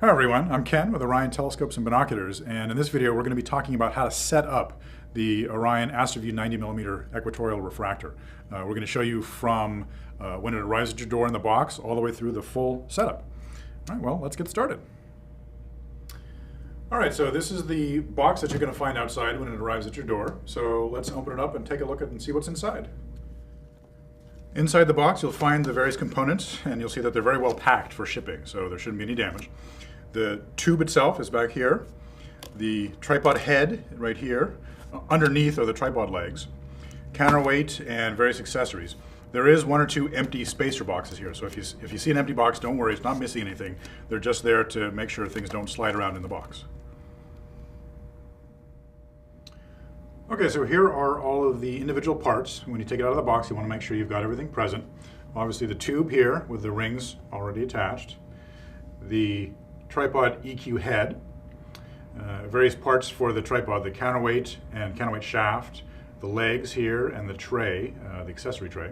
Hi everyone, I'm Ken with Orion Telescopes and Binoculars, and in this video we're going to be talking about how to set up the Orion AstroView 90mm Equatorial Refractor. We're going to show you from when it arrives at your door in the box all the way through the full setup. All right, well, let's get started. All right, so this is the box that you're going to find outside when it arrives at your door. So let's open it up and take a look at it and see what's inside. Inside the box you'll find the various components, and you'll see that they're very well packed for shipping, so there shouldn't be any damage. The tube itself is back here. The tripod head right here. Underneath are the tripod legs, counterweight, and various accessories. There is one or two empty spacer boxes here, so if you see an empty box, don't worry, it's not missing anything. They're just there to make sure things don't slide around in the box. Okay, so here are all of the individual parts. When you take it out of the box, you want to make sure you've got everything present. Obviously the tube here with the rings already attached. The tripod EQ head, various parts for the tripod, the counterweight and counterweight shaft, the legs here, and the tray, the accessory tray.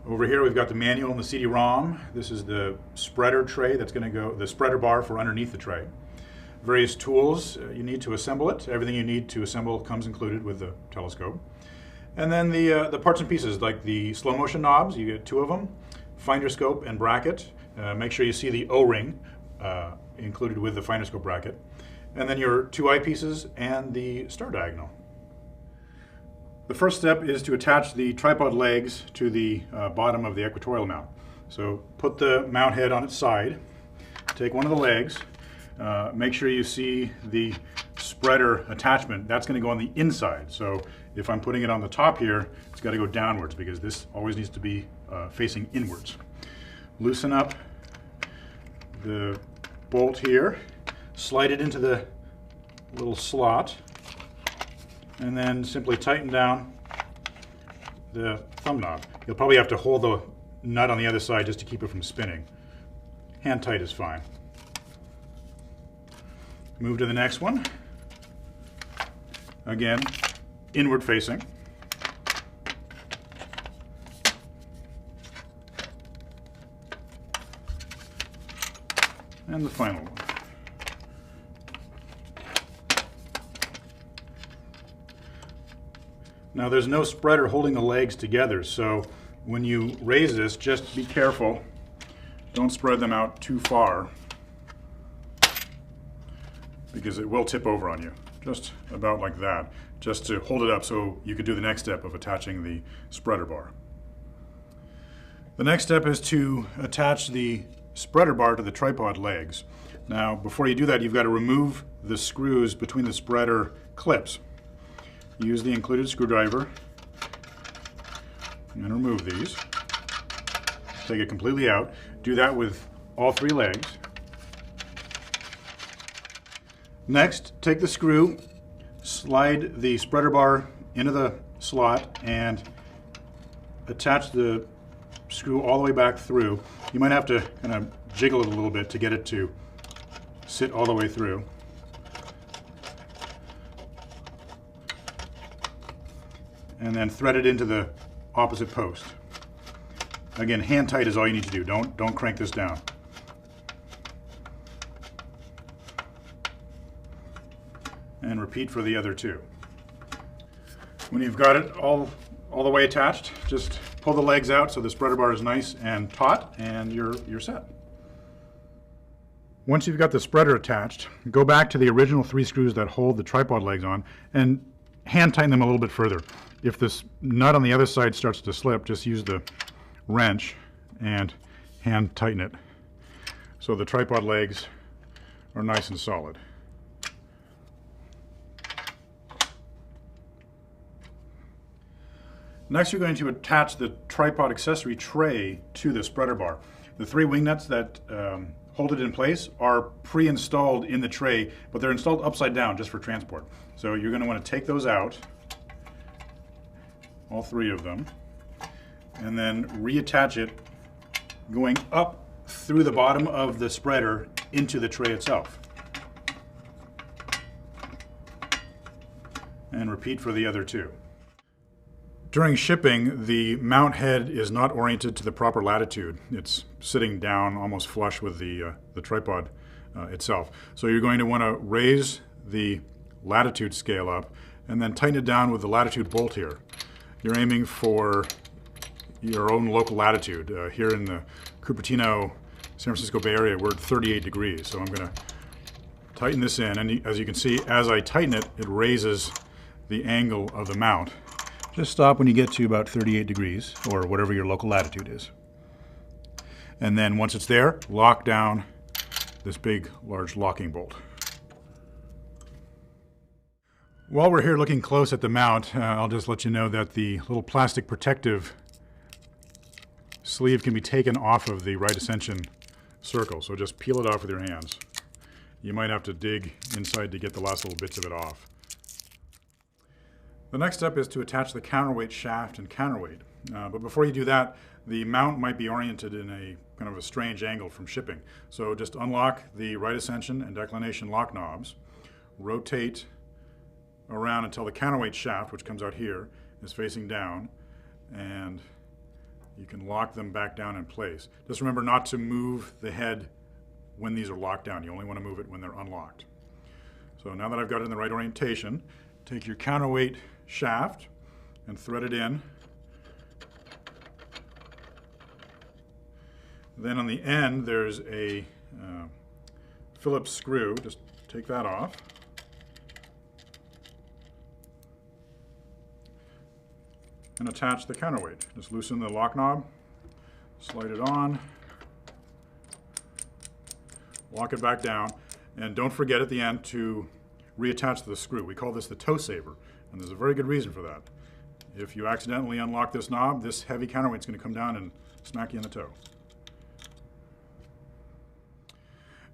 Over here we've got the manual and the CD-ROM. This is the spreader tray that's going to go, the spreader bar for underneath the tray. Various tools you need to assemble it. Everything you need to assemble comes included with the telescope. And then the parts and pieces, like the slow motion knobs, you get two of them, finder scope and bracket. Make sure you see the O-ring included with the finder scope bracket. And then your two eyepieces and the star diagonal. The first step is to attach the tripod legs to the bottom of the equatorial mount. So put the mount head on its side, take one of the legs, make sure you see the spreader attachment. That's going to go on the inside. So if I'm putting it on the top here, it's got to go downwards because this always needs to be facing inwards. Loosen up the bolt here, slide it into the little slot, and then simply tighten down the thumb knob. You'll probably have to hold the nut on the other side just to keep it from spinning. Hand tight is fine. Move to the next one. Again, inward facing. And the final one. Now there's no spreader holding the legs together, so when you raise this, just be careful. Don't spread them out too far because it will tip over on you. Just about like that, just to hold it up so you could do the next step of attaching the spreader bar. The next step is to attach the spreader bar to the tripod legs. Now before you do that, you've got to remove the screws between the spreader clips. Use the included screwdriver and remove these. Take it completely out. Do that with all three legs. Next, take the screw, slide the spreader bar into the slot, and attach the screw all the way back through. You might have to kind of jiggle it a little bit to get it to sit all the way through. And then thread it into the opposite post. Again, hand tight is all you need to do. Don't crank this down. And repeat for the other two. When you've got it all the way attached, just pull the legs out so the spreader bar is nice and taut, and you're set. Once you've got the spreader attached, go back to the original three screws that hold the tripod legs on and hand tighten them a little bit further. If this nut on the other side starts to slip, just use the wrench and hand tighten it so the tripod legs are nice and solid. Next, you're going to attach the tripod accessory tray to the spreader bar. The three wing nuts that hold it in place are pre-installed in the tray, but they're installed upside down just for transport. So you're going to want to take those out, all three of them, and then reattach it going up through the bottom of the spreader into the tray itself. And repeat for the other two. During shipping, the mount head is not oriented to the proper latitude. It's sitting down almost flush with the tripod itself. So you're going to want to raise the latitude scale up and then tighten it down with the latitude bolt here. You're aiming for your own local latitude. Here in the Cupertino, San Francisco Bay Area, we're at 38 degrees. So I'm going to tighten this in, and as you can see, as I tighten it, it raises the angle of the mount. Just stop when you get to about 38 degrees, or whatever your local latitude is. And then once it's there, lock down this big, large locking bolt. While we're here looking close at the mount, I'll just let you know that the little plastic protective sleeve can be taken off of the right ascension circle. So just peel it off with your hands. You might have to dig inside to get the last little bits of it off. The next step is to attach the counterweight shaft and counterweight. But before you do that, the mount might be oriented in a kind of a strange angle from shipping. So just unlock the right ascension and declination lock knobs, rotate around until the counterweight shaft, which comes out here, is facing down, and you can lock them back down in place. Just remember not to move the head when these are locked down. You only want to move it when they're unlocked. So now that I've got it in the right orientation, take your counterweight shaft and thread it in. Then on the end there's a Phillips screw. Just take that off. And attach the counterweight. Just loosen the lock knob, slide it on, lock it back down, and don't forget at the end to reattach the screw. We call this the toe saver, and there's a very good reason for that. If you accidentally unlock this knob, this heavy counterweight's going to come down and smack you in the toe.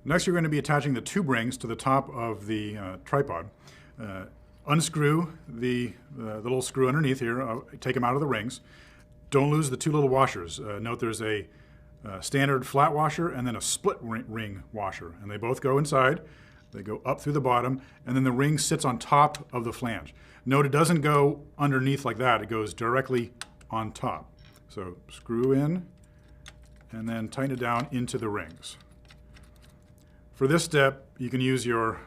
Next, you're going to be attaching the tube rings to the top of the tripod. Unscrew the little screw underneath here, take them out of the rings. Don't lose the two little washers. Note there's a standard flat washer and then a split ring washer, and they both go inside. They go up through the bottom, and then the ring sits on top of the flange. Note it doesn't go underneath like that, it goes directly on top. So screw in and then tighten it down into the rings. For this step, you can use your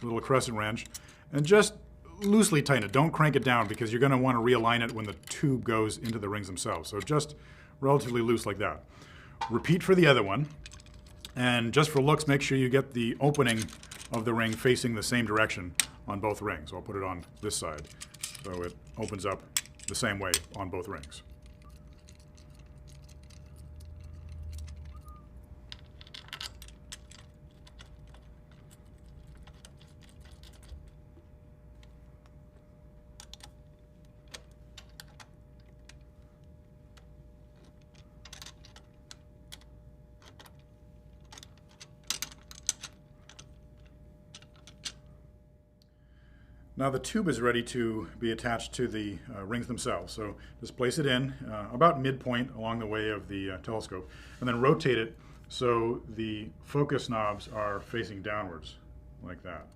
little crescent wrench and just loosely tighten it. Don't crank it down because you're going to want to realign it when the tube goes into the rings themselves. So just relatively loose like that. Repeat for the other one. And just for looks, make sure you get the opening of the ring facing the same direction on both rings. So I'll put it on this side so it opens up the same way on both rings. Now the tube is ready to be attached to the rings themselves. So just place it in about midpoint along the way of the telescope, and then rotate it so the focus knobs are facing downwards, like that.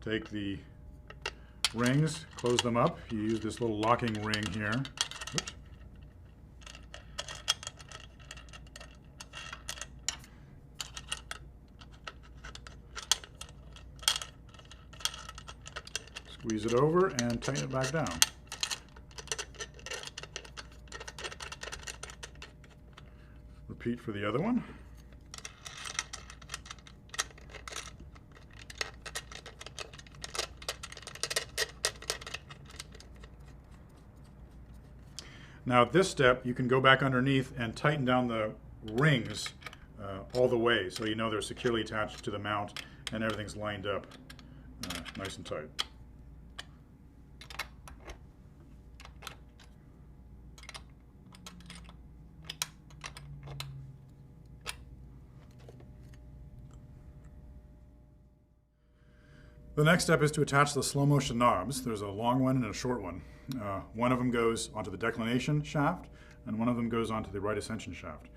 Take the rings, close them up. You use this little locking ring here. Oops. Squeeze it over and tighten it back down. Repeat for the other one. Now at this step, you can go back underneath and tighten down the rings all the way so you know they're securely attached to the mount and everything's lined up nice and tight. The next step is to attach the slow motion knobs. There's a long one and a short one. One of them goes onto the declination shaft, and one of them goes onto the right ascension shaft.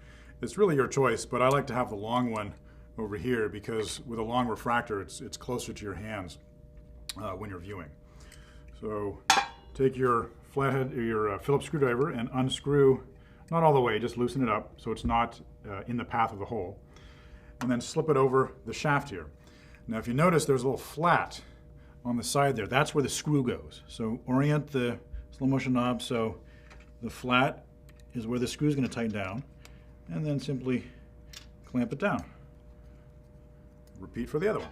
It's really your choice, but I like to have the long one over here because with a long refractor, it's closer to your hands when you're viewing. So take your flathead, or your Phillips screwdriver, and unscrew, not all the way, just loosen it up so it's not in the path of the hole. and then slip it over the shaft here. Now if you notice, there's a little flat on the side there. That's where the screw goes. So orient the slow motion knob so the flat is where the screw is going to tighten down, and then simply clamp it down. Repeat for the other one.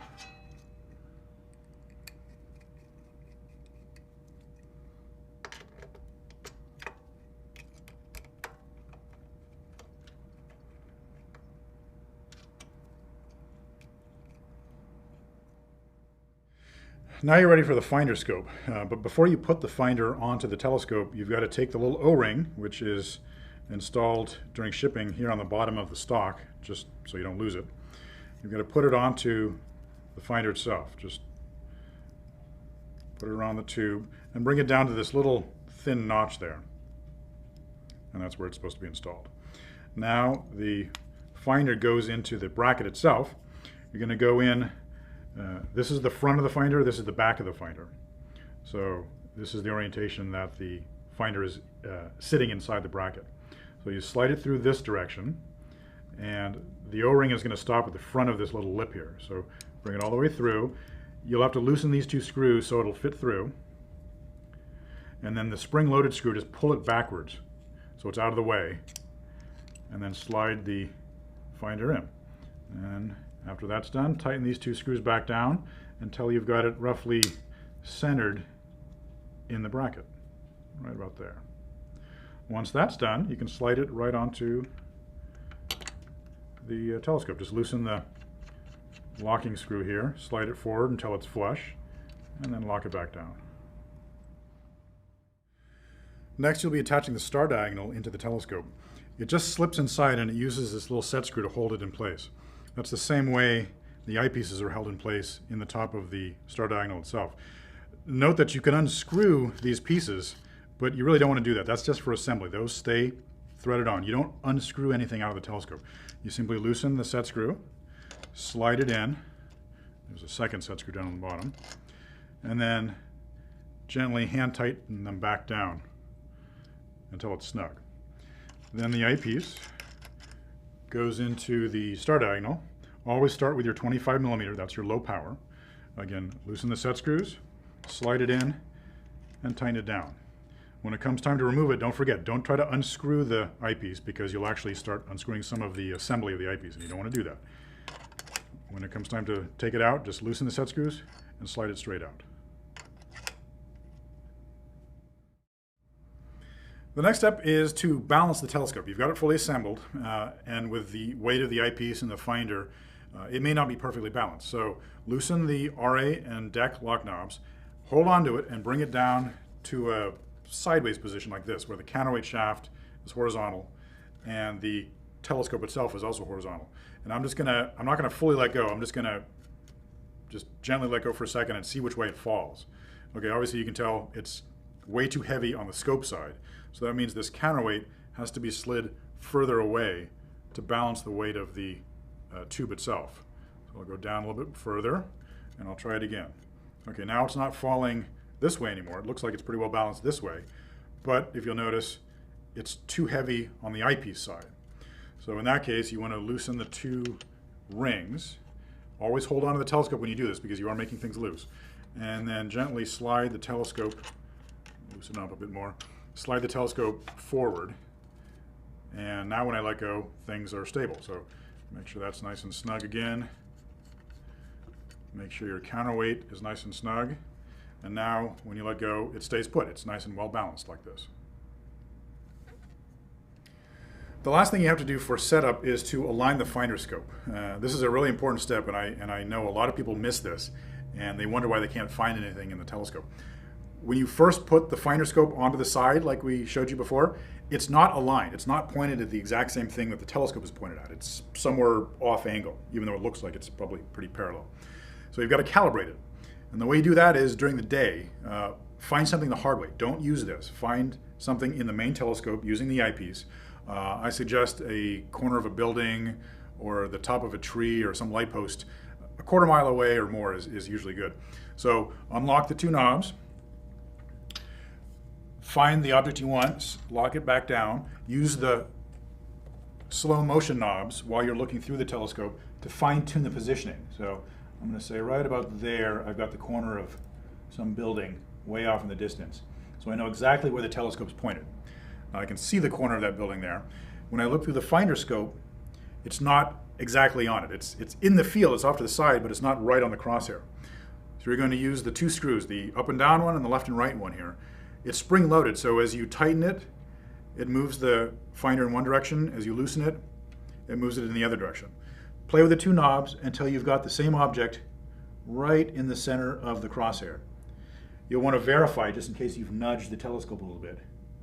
Now you're ready for the finder scope, but before you put the finder onto the telescope, you've got to take the little O-ring, which is installed during shipping here on the bottom of the stock, just so you don't lose it. You've got to put it onto the finder itself. Just put it around the tube and bring it down to this little thin notch there. And that's where it's supposed to be installed. Now the finder goes into the bracket itself. You're going to go in. This is the front of the finder, this is the back of the finder. So this is the orientation that the finder is sitting inside the bracket. So you slide it through this direction, and the O-ring is going to stop at the front of this little lip here. So bring it all the way through. You'll have to loosen these two screws so it'll fit through. And then the spring-loaded screw, just pull it backwards so it's out of the way, and then slide the finder in. And after that's done, tighten these two screws back down until you've got it roughly centered in the bracket, right about there. Once that's done, you can slide it right onto the telescope. Just loosen the locking screw here, slide it forward until it's flush, and then lock it back down. Next, you'll be attaching the star diagonal into the telescope. It just slips inside and it uses this little set screw to hold it in place. That's the same way the eyepieces are held in place in the top of the star diagonal itself. Note that you can unscrew these pieces, but you really don't want to do that. That's just for assembly. Those stay threaded on. You don't unscrew anything out of the telescope. You simply loosen the set screw, slide it in. There's a second set screw down on the bottom. And then gently hand tighten them back down until it's snug. Then the eyepiece goes into the star diagonal. Always start with your 25mm, that's your low power. Again, loosen the set screws, slide it in, and tighten it down. When it comes time to remove it, don't forget, don't try to unscrew the eyepiece because you'll actually start unscrewing some of the assembly of the eyepiece, and you don't want to do that. When it comes time to take it out, just loosen the set screws and slide it straight out. The next step is to balance the telescope. You've got it fully assembled, and with the weight of the eyepiece and the finder, it may not be perfectly balanced. So loosen the RA and deck lock knobs, hold on to it, and bring it down to a sideways position like this, where the counterweight shaft is horizontal and the telescope itself is also horizontal. And I'm not gonna fully let go. I'm just gonna gently let go for a second and see which way it falls. Okay, obviously you can tell it's way too heavy on the scope side. So that means this counterweight has to be slid further away to balance the weight of the tube itself. So I'll go down a little bit further and I'll try it again. Okay, now it's not falling this way anymore. It looks like it's pretty well balanced this way, but if you'll notice, it's too heavy on the eyepiece side. So in that case, you want to loosen the two rings. Always hold on to the telescope when you do this because you are making things loose. And then gently slide the telescope, loosen up a bit more, slide the telescope forward. And now when I let go, things are stable. So make sure that's nice and snug again. Make sure your counterweight is nice and snug. And now when you let go, it stays put. It's nice and well balanced like this. The last thing you have to do for setup is to align the finder scope. This is a really important step, and I know a lot of people miss this, and they wonder why they can't find anything in the telescope. When you first put the finder scope onto the side, like we showed you before, it's not aligned. It's not pointed at the exact same thing that the telescope is pointed at. It's somewhere off angle, even though it looks like it's probably pretty parallel. So you've got to calibrate it. And the way you do that is during the day, find something the hard way. Don't use this. Find something in the main telescope using the eyepiece. I suggest a corner of a building or the top of a tree or some light post. A quarter mile away or more is usually good. So unlock the two knobs. Find the object you want, lock it back down. Use the slow motion knobs while you're looking through the telescope to fine-tune the positioning. So I'm going to say right about there, I've got the corner of some building way off in the distance. So I know exactly where the telescope's pointed. Now I can see the corner of that building there. When I look through the finder scope, it's not exactly on it. It's in the field, it's off to the side, but it's not right on the crosshair. So we're going to use the two screws, the up and down one and the left and right one here. It's spring loaded, so as you tighten it, it moves the finder in one direction. As you loosen it, it moves it in the other direction. Play with the two knobs until you've got the same object right in the center of the crosshair. You'll want to verify just in case you've nudged the telescope a little bit.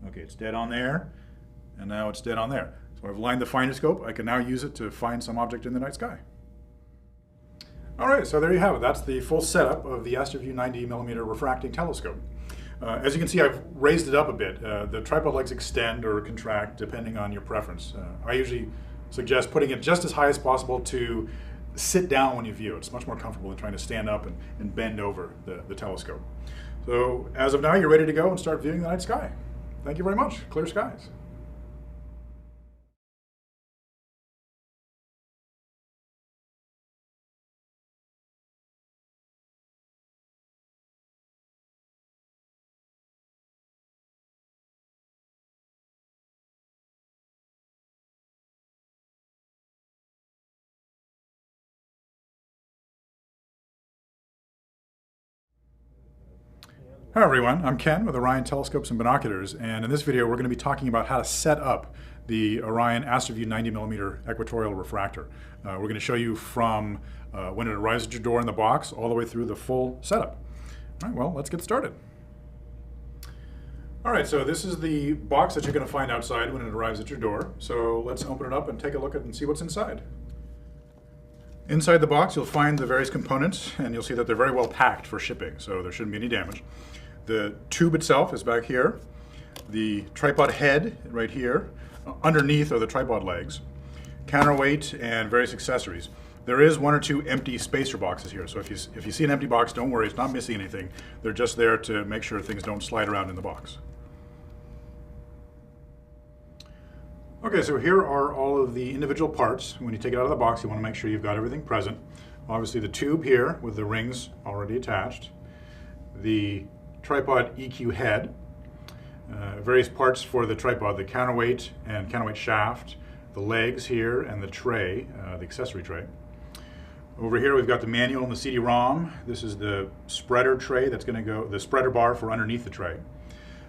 Okay, it's dead on there, and now it's dead on there. So I've lined the finder scope. I can now use it to find some object in the night sky. All right, so there you have it. That's the full setup of the AstroView 90mm refracting telescope. As you can see, I've raised it up a bit. The tripod legs extend or contract depending on your preference. I usually suggest putting it just as high as possible to sit down when you view it. It's much more comfortable than trying to stand up and bend over the telescope. So as of now, you're ready to go and start viewing the night sky. Thank you very much. Clear skies. Hi everyone, I'm Ken with Orion Telescopes and Binoculars, and in this video we're going to be talking about how to set up the Orion AstroView 90mm Equatorial Refractor. We're going to show you from when it arrives at your door in the box all the way through the full setup. All right, well, let's get started. All right, so this is the box that you're going to find outside when it arrives at your door. So let's open it up and take a look at and see what's inside. Inside the box you'll find the various components, and you'll see that they're very well packed for shipping, so there shouldn't be any damage. The tube itself is back here. The tripod head right here. Underneath are the tripod legs. Counterweight and various accessories. There is one or two empty spacer boxes here, so if you see an empty box, don't worry, it's not missing anything. They're just there to make sure things don't slide around in the box. Okay, so here are all of the individual parts. When you take it out of the box, you want to make sure you've got everything present. Obviously the tube here with the rings already attached. The tripod EQ head. Various parts for the tripod, the counterweight and counterweight shaft, the legs here, and the tray, the accessory tray. Over here we've got the manual and the CD-ROM. This is the spreader tray that's going to go, the spreader bar for underneath the tray.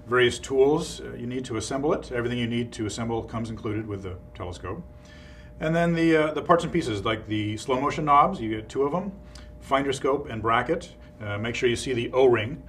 Various tools you need to assemble it. Everything you need to assemble comes included with the telescope. And then the parts and pieces, like the slow motion knobs, you get two of them, finder scope and bracket. Make sure you see the O-ring